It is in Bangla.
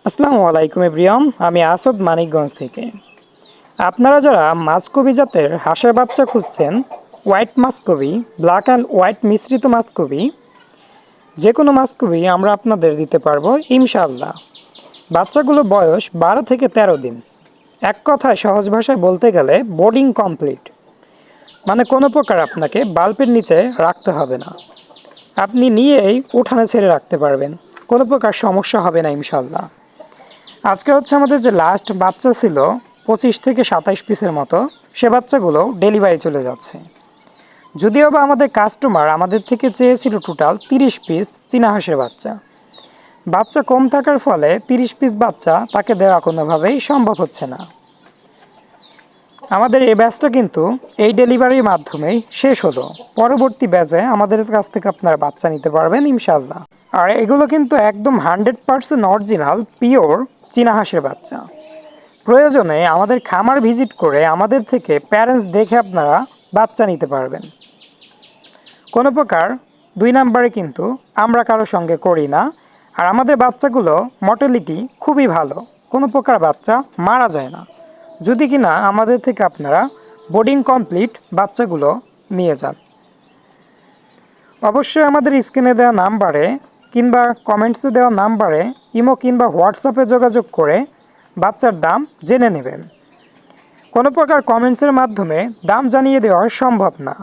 আসসালামু আলাইকুম এভরিওয়ান, আমি আসাদ মানিকগঞ্জ থেকে। আপনারা যারা মাস্কবি জাতের হাঁসের বাচ্চা খুঁজছেন, হোয়াইট মাস্কবি, ব্ল্যাক অ্যান্ড হোয়াইট মিশ্রিত মাস্কবি, যে কোনো মাস্কবি আমরা আপনাদের দিতে পারবো ইনশাআল্লাহ। বাচ্চাগুলোর বয়স 12 থেকে 13 দিন। এক কথায় সহজ ভাষায় বলতে গেলে বোর্ডিং কমপ্লিট, মানে কোনো প্রকার আপনাকে বাল্বের নিচে রাখতে হবে না, আপনি নিয়েই উঠানে ছেড়ে রাখতে পারবেন, কোনো প্রকার সমস্যা হবে না ইনশাআল্লাহ। আজকে হচ্ছে আমাদের যে লাস্ট বাচ্চা ছিল 25 থেকে 27 পিসের মতো, সে বাচ্চাগুলো ডেলিভারি চলে যাচ্ছে। যদিও বা আমাদের কাস্টমার আমাদের থেকে চেয়েছিল টোটাল 30 পিস চীনা হাঁসের বাচ্চা। বাচ্চা কম থাকার ফলে 30 পিস বাচ্চা তাকে দেওয়া কোনোভাবেই সম্ভব হচ্ছে না। আমাদের এই ব্যাচটা কিন্তু এই ডেলিভারির মাধ্যমেই শেষ হলো। পরবর্তী ব্যাচে আমাদের কাছ থেকে আপনারা বাচ্চা নিতে পারবেন ইনশাআল্লাহ। আর এগুলো কিন্তু একদম 100% অরিজিনাল পিওর চীনা হাঁসের বাচ্চা। প্রয়োজনে আমাদের খামার ভিজিট করে আমাদের থেকে প্যারেন্টস দেখে আপনারা বাচ্চা নিতে পারবেন। কোনো প্রকার 2 নাম্বারে কিন্তু আমরা কারো সঙ্গে করি না। আর আমাদের বাচ্চাগুলো মর্টালিটি খুবই ভালো, কোনো প্রকার বাচ্চা মারা যায় না, যদি কিনা আমাদের থেকে আপনারা বোর্ডিং কমপ্লিট বাচ্চাগুলো নিয়ে যান। অবশ্যই আমাদের স্ক্রিনে দেওয়া নাম্বারে কিংবা কমেন্টসে দেওয়া নাম্বারে ইমো কিংবা হোয়াটসঅ্যাপে যোগাযোগ করে বাচ্চার দাম জেনে নেবেন। কোনো প্রকার কমেন্টসের মাধ্যমে দাম জানিয়ে দেওয়া সম্ভব না।